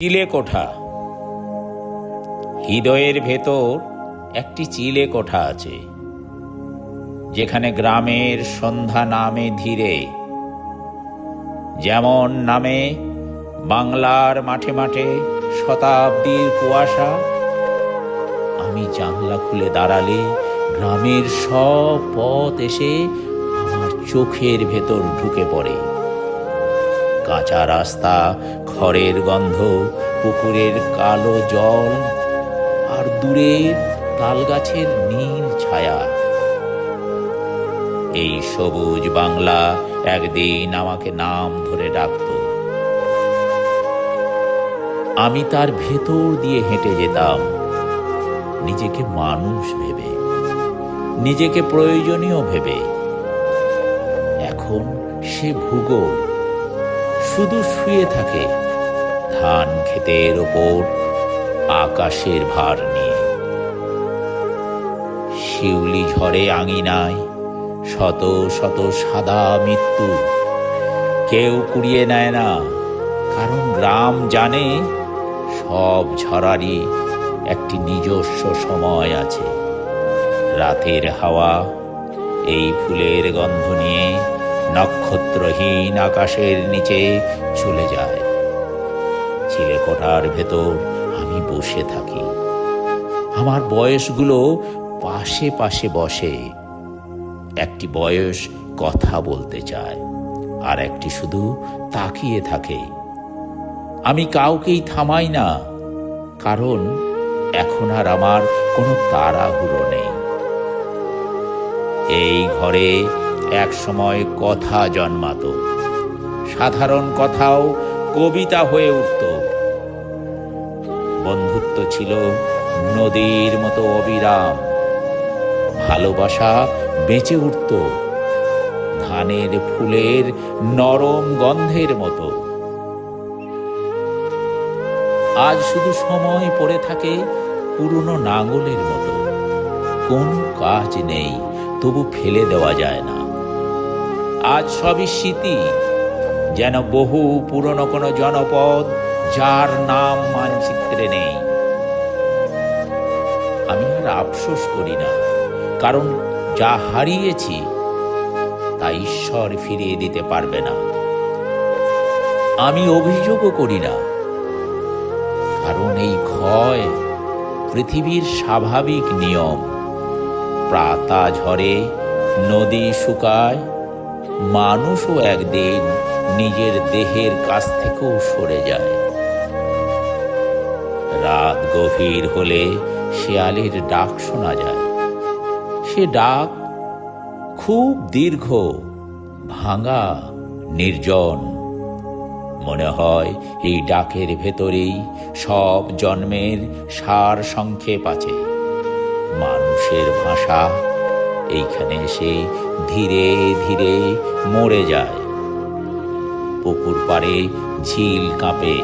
চিলেকোঠা। হৃদয়ের ভেতর একটি চিলেকোঠা আছে, যেখানে গ্রামের সন্ধ্যা নামে ধীরে, যেমন নামে বাংলার মাঠে মাঠে শতাব্দীর কুয়াশা। আমি জানলা খুলে দাঁড়ালে গ্রামের সব পথ এসে আমার চোখের ভেতর ঢুকে পড়ে। কাঁচা রাস্তা, খড়ের গন্ধ, পুকুরের কালো জল, আর দূরের তালগাছের নীল ছায়া। এই সবুজ বাংলা একদিন আমাকে নাম ধরে ডাকত। আমি তার ভেতর দিয়ে হেঁটে যেতাম, নিজেকে মানুষ ভেবে, নিজেকে প্রয়োজনীয় ভেবে। এখন সে ভূগোল শুধু শুয়ে থাকে ধান ক্ষেতের ওপর আকাশের ভার নিয়ে। শিউলি ঝড়ে আঙিনায় শত শত সাদা মৃত্যু, কেউ কুড়িয়ে নেয় না, কারণ গ্রাম জানে সব ঝড়ারই একটি নিজস্ব সময় আছে। রাতের হাওয়া এই ফুলের গন্ধ নিয়ে নক্ষত্রহীন আকাশের নিচে চলে যায়। চিলেকোঠার ভেতর আমি বসে থাকি, আমার বয়সগুলো পাশে পাশে বসে। একটি বয়স কথা বলতে চায়, আর একটি শুধু তাকিয়ে থাকে। আমি কাউকেই থামাই না, কারণ এখন আর আমার কোনো তাড়াহুড়ো নেই। এই ঘরে এক সময় কথা জন্মাতো, সাধারণ কথাও কবিতা হয়ে উঠত। বন্ধুত্ব ছিল নদীর মতো অবিরাম, ভালোবাসা বেঁচে উঠত ধানের ফুলের নরম গন্ধের মতো। আজ শুধু সময় পড়ে থাকে পুরনো নাঙলের মতো। কোনো কাজ নেই, তবু ফেলে দেওয়া যায় না। আজ সবই স্মৃতি, যেন বহু পুরনো কোনো জনপদ যার নাম মানচিত্রে নেই। আমি আর আফসোস করি না, কারণ যা হারিয়েছি তা ঈশ্বর ফিরিয়ে দিতে পারবে না। আমি অভিযোগও করি না, কারণ এই ক্ষয় পৃথিবীর স্বাভাবিক নিয়ম। পাতা ঝরে, নদী শুকায়, মানুষও একদিন নিজের দেহের কাছ থেকেও সরে যায়। রাত গভীর হলে শেয়ালের ডাক শোনা যায়। সে ডাক খুব দীর্ঘ, ভাঙা, নির্জন। মনে হয় এই ডাকের ভেতরেই সব জন্মের সার সংক্ষেপ আছে। মানুষের ভাষা এইখানে এসে ধীরে ধীরে মরে যায়। পুকুর পাড়ে ঝিল কাঁপে,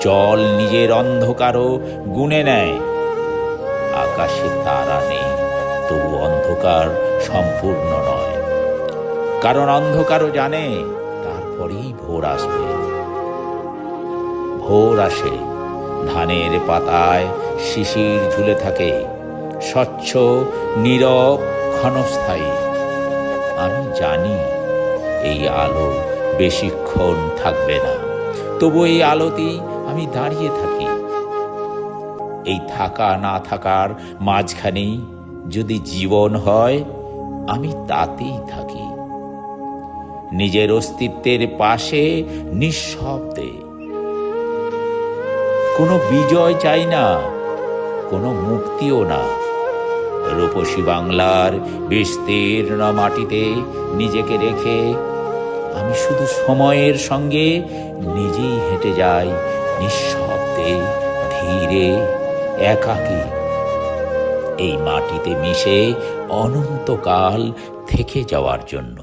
জল নিজের অন্ধকারও গুনে নেয়। আকাশে তারা নেই, তবু অন্ধকার সম্পূর্ণ নয়, কারণ অন্ধকারও জানে তারপরেই ভোর আসবে। ভোর আসে, ধানের পাতায় শিশির ঝুলে থাকে, স্বচ্ছ, নীরব, ক্ষণস্থায়ী। আমি জানি এই আলো বেশিক্ষণ থাকবে না, তবু এই আলোতেই আমি দাঁড়িয়ে থাকি। এই থাকা না থাকার মাঝখানেই যদি জীবন হয়, আমি তাতেই থাকি, নিজের অস্তিত্বের পাশে নিঃশব্দে। কোনো বিজয় চাই না, কোনো মুক্তিও না। রূপসী বাংলার বিস্তীর্ণ মাটিতে নিজেকে রেখে আমি শুধু সময়ের সঙ্গে নিজেই হেঁটে যাই, নিঃশব্দে, ধীরে, একাকী। এই মাটিতে মিশে অনন্তকাল থেকে যাওয়ার জন্য।